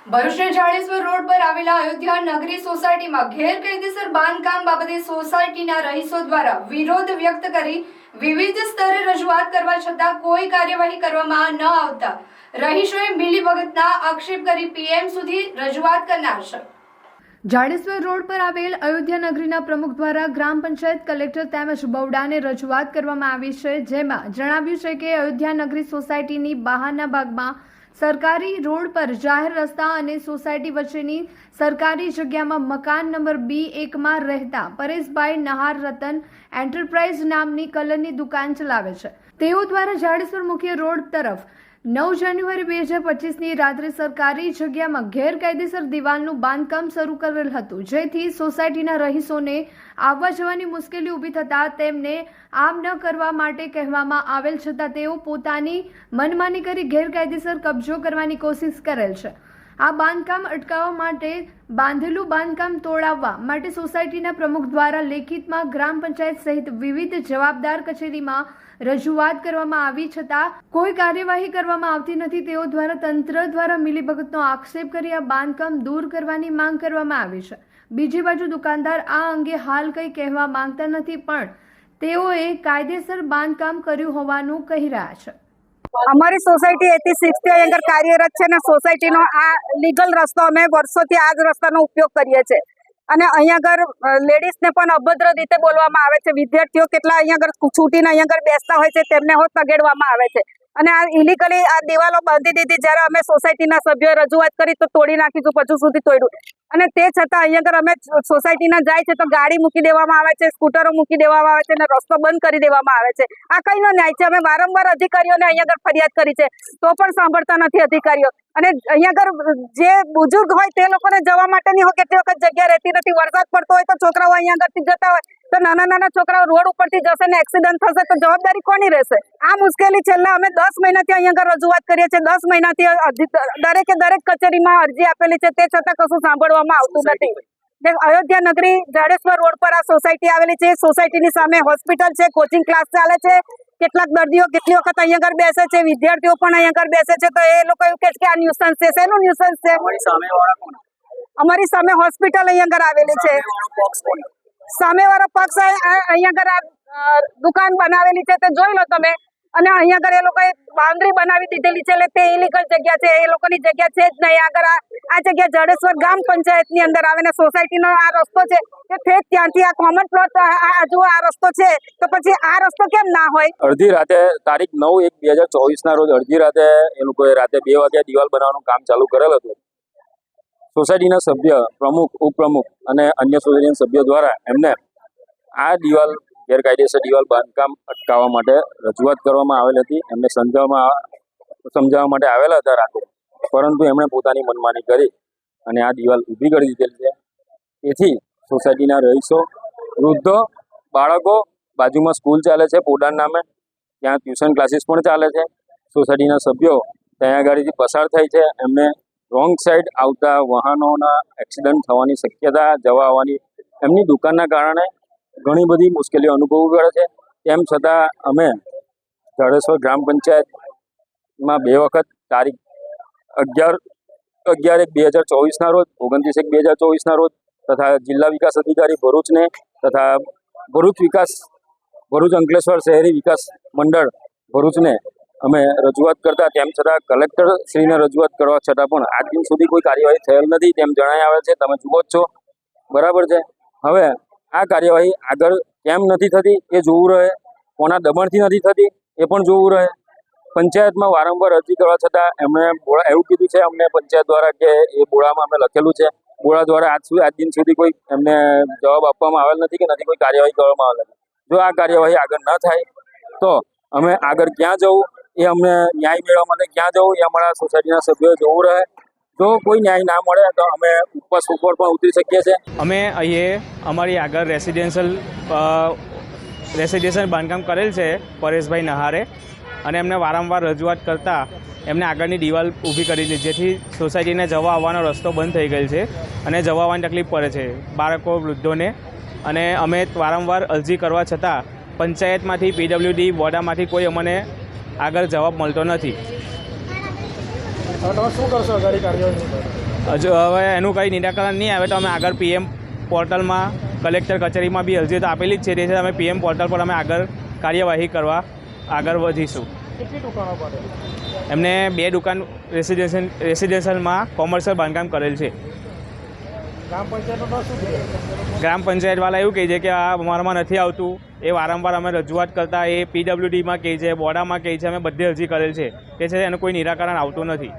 ભરૂચના જાડેશ્વર રોડ પર આવેલા અયોધ્યા નગરી સોસાયટીમાં ગેરકાયદેસર બાંધકામ બાબતે સોસાયટીના રહીશો દ્વારા વિરોધ વ્યક્ત કરી વિવિધ સ્તરે રજૂઆત કરવા છતાં કોઈ કાર્યવાહી કરવામાં ન આવતા રહીશોએ મિલીભગતના આક્ષેપ કરી પીએમ સુધી રજૂઆત કરનાર છે। જાડેશ્વર રોડ પર આવેલ અયોધ્યા નગરીના પ્રમુખ દ્વારા ગ્રામ પંચાયત કલેક્ટર તેમજ બવડાને રજૂઆત કરવામાં આવી છે, જેમાં જણાવ્યું છે કે અયોધ્યા નગરી સોસાયટીની બહારના ભાગમાં સરકારી રોડ પર જાહેર રસ્તા અને સોસાયટી વચ્ચેની સરકારી જગ્યામાં મકાન નંબર B1 રહેતા પરેશભાઈ નહાર રતન એન્ટરપ્રાઇઝ નામની કલરની દુકાન ચલાવે છે। તેઓ દ્વારા જાડેશ્વર મુખ્ય રોડ તરફ 9 જાન્યુઆરી 2025ની રાત્રે સરકારી જગ્યામાં ગેરકાયદેસર દિવાલનું બાંધકામ શરૂ કરેલ હતું, જેથી સોસાયટીના રહીશોને આવવા જવાની મુશ્કેલી ઊભી થતાં તેમને આમ ન કરવા માટે કહેવામાં આવેલ છતાં તેઓ પોતાની મનમાની કરી ગેરકાયદેસર કબજો કરવાની કોશિશ કરેલ છે। આ બાંધકામ અટકાવવા માટે બાંધેલું બાંધકામ તોડાવવા માટે સોસાયટીના પ્રમુખ દ્વારા લેખિતમાં ગ્રામ પંચાયત સહિત વિવિધ જવાબદાર કચેરીમાં રજૂઆત કરવામાં આવી છતાં કોઈ કાર્યવાહી કરવામાં આવતી નથી। તેઓ દ્વારા તંત્ર દ્વારા મિલીભગતનો આક્ષેપ કરી આ બાંધકામ દૂર કરવાની માંગ કરવામાં આવી છે। બીજી બાજુ દુકાનદાર આ અંગે હાલ કંઈ કહેવા માંગતા નથી, પણ તેઓએ કાયદેસર બાંધકામ કર્યું હોવાનું કહી રહ્યા છે। અમારી સોસાયટી 86 થી અહીં આગળ કાર્યરત છે ને સોસાયટીનો આ લીગલ રસ્તો અમે વર્ષોથી આ જ રસ્તાનો ઉપયોગ કરીએ છીએ અને અહીંયા આગળ લેડીઝને પણ અભદ્ર રીતે બોલવામાં આવે છે। વિદ્યાર્થીઓ કેટલા અહીંયા આગળ છૂટીને અહીંયા આગળ બેસતા હોય છે તેમને હોત તગેડવામાં આવે છે અને આ ઇલીગલી આ દિવાલો બાંધી દીધી। જ્યારે અમે સોસાયટીના સભ્યોએ રજૂઆત કરી તો તોડી નાખીશું, પછી સુધી તોડ્યું અને તે છતાં અહીંયા આગળ અમે સોસાયટીના જાય છે તો ગાડી મૂકી દેવામાં આવે છે, સ્કૂટરો મૂકી દેવામાં આવે છે અને રસ્તો બંધ કરી દેવામાં આવે છે। આ કઈનો ન્યાય છે? અમે વારંવાર અધિકારીઓને અહીંયા આગળ ફરિયાદ કરી છે તો પણ સાંભળતા નથી અધિકારીઓ અને અહીંયા આગળ જે બુજુર્ગ હોય તે લોકોને જવા માટેની કેટલી વખત જગ્યા રહેતી નથી। વરસાદ પડતો હોય તો છોકરાઓ અહીંયા આગળથી જતા હોય તો નાના છોકરાઓ રોડ ઉપરથી જશે ને એક્સિડન્ટ થશે તો જવાબદારી કોની રહેશે? આ મુશ્કેલી છેલ્લા અમે 10 મહિનાથી અહીંયા આગળ રજૂઆત કરીએ છીએ। 10 મહિનાથી દરેક કચેરીમાં અરજી આપેલી છે, તે છતાં કશું સાંભળવામાં આવતું નથી। અયોધ્યા નગરી જાડેશ્વર રોડ પર આ સોસાયટી આવેલી છે। સોસાયટીની સામે હોસ્પિટલ છે, કોચિંગ ક્લાસ ચાલે છે, કેટલાક દર્દીઓ કેટલી વખત અહીંયા આગળ બેસે છે, વિદ્યાર્થીઓ પણ અહીંયા આગળ બેસે છે, તો એ લોકો એવું કહે છે કે આ ન્યુસન્સ છે। શેનું ન્યુસન્સ છે? અમારી સામે હોસ્પિટલ અહીંયા આગળ આવેલી છે। સામેવાળો પક્ષ અહીંયા આગળ દુકાન બનાવેલી છે તે જોઈ લો તમે અને અહીંયા આગળ એ લોકોએ બાઉન્ડ્રી બનાવી દીધેલી છે એટલે તે ઇલીગલ જગ્યા છે, એ લોકોની જગ્યા છે જ નહીં। આગળ આ જગ્યા જાડેશ્વર ગ્રામ પંચાયતની અંદર આવે ને સોસાયટીનો આ રસ્તો છે તે ઠેક ત્યાંથી આ કોમન પ્લોટ જો આ રસ્તો છે તો પછી આ રસ્તો કેમ ના હોય? અડધી રાતે તારીખ 9/1/2024 ના રોજ અડધી રાતે એ લોકોએ રાતે 2 વાગ્યા દિવાલ બનાવવાનું કામ ચાલુ કરેલ હતું। સોસાયટીના સભ્ય, પ્રમુખ, ઉપપ્રમુખ અને અન્ય સોસાયટીના સભ્યો દ્વારા એમને આ દિવાલ ગેરકાયદેસર દિવાલ બાંધકામ અટકાવવા માટે રજૂઆત કરવામાં આવેલ હતી। એમને સમજાવવા માટે આવેલા હતા રાતે, પરંતુ એમણે પોતાની મનમાની કરી અને આ દિવાલ ઊભી કરી દીધેલી છે। તેથી સોસાયટીના રહીશો, વૃદ્ધો, બાળકો, બાજુમાં સ્કૂલ ચાલે છે પોડાન નામે, ત્યાં ટ્યુશન ક્લાસીસ પણ ચાલે છે। સોસાયટીના સભ્યો ત્યાં ગાડીથી પસાર થાય છે, એમને રોંગ સાઈડ આવતા વાહનોના એક્સિડન્ટ થવાની શક્યતા, જવા આવવાની એમની દુકાનના કારણે ઘણી બધી મુશ્કેલીઓ અનુભવવી પડે છે। તેમ છતાં અમે જાડેશ્વર ગ્રામ પંચાયતમાં 2 વખત તારીખ 11/1/2024 ના રોજ, 29/1/2024 ના રોજ તથા જિલ્લા વિકાસ અધિકારી ભરૂચને તથા ભરૂચ અંકલેશ્વર શહેરી વિકાસ મંડળ ભરૂચને અમે રજૂઆત કરતા તેમ છતાં કલેક્ટર શ્રીને રજૂઆત કરવા છતાં પણ આજ દિન સુધી કોઈ કાર્યવાહી થયેલ નથી તેમ જણાઈ આવે છે। તમે જુઓ જ છો, બરાબર છે। હવે આ કાર્યવાહી આગળ કેમ નથી થતી એ જોવું રહે, કોના દબાણથી નથી થતી એ પણ જોવું રહે। પંચાયતમાં વારંવાર અરજી કરવા છતાં એમણે એવું કીધું છે અમને પંચાયત દ્વારા કે એ બોળામાં અમે લખેલું છે, બોળા દ્વારા આજ દિન સુધી કોઈ એમને જવાબ આપવામાં આવેલ નથી કે નથી કોઈ કાર્યવાહી કરવામાં આવેલ નથી। જો આ કાર્યવાહી આગળ ન થાય તો અમે આગળ ક્યાં જવું, એ અમને ન્યાય મેળવવા માટે ક્યાં જવું એ અમારા સોસાયટીના સભ્યોએ જોવું રહે। જો કોઈ ન્યાય ના મળે તો અમે ઉપવાસ ઉપર પણ ઉતરી શકીએ છીએ। અમે અહીંયા અમારી આગળ રેસિડેન્શિયલ બાંધકામ કરેલ છે પરેશભાઈ નહારે અને એમને વારંવાર રજૂઆત કરતાં એમને આગળની દિવાલ ઊભી કરી છે, જેથી સોસાયટીને જવા આવવાનો રસ્તો બંધ થઈ ગયેલ છે અને જવા આવવાની તકલીફ પડે છે બાળકો, વૃદ્ધોને। અને અમે વારંવાર અરજી કરવા છતાં પંચાયતમાંથી, PWD, વોડામાંથી કોઈ અમને આગળ જવાબ મળતો નથી। શું કરશો? હજુ હવે એનું કંઈ નિરાકરણ નહીં આવે તો અમે આગળ PM પોર્ટલમાં કલેક્ટર કચેરીમાં બી અરજી તો આપેલી જ છે. તેથી અમે PM પોર્ટલ પર અમે આગળ કાર્યવાહી કરવા આગળ વધીશું. કેટલી દુકાનો પડે? એમને 2 દુકાન રેસિડેન્શિયલમાં કોમર્શિયલ બાંધકામ કરેલ છે. ગ્રામ પંચાયતનો શું કહે? ગ્રામ પંચાયતવાળા એવું કહે છે કે આ અમારામાં નથી આવતું. એ વારંવાર અમે રજૂઆત કરતાં એ PWDમાં કહે છે, બોડામાં કહે છે, અમે બધી અરજી કરેલ છે. કે છે એનું કોઈ નિરાકરણ આવતું નથી.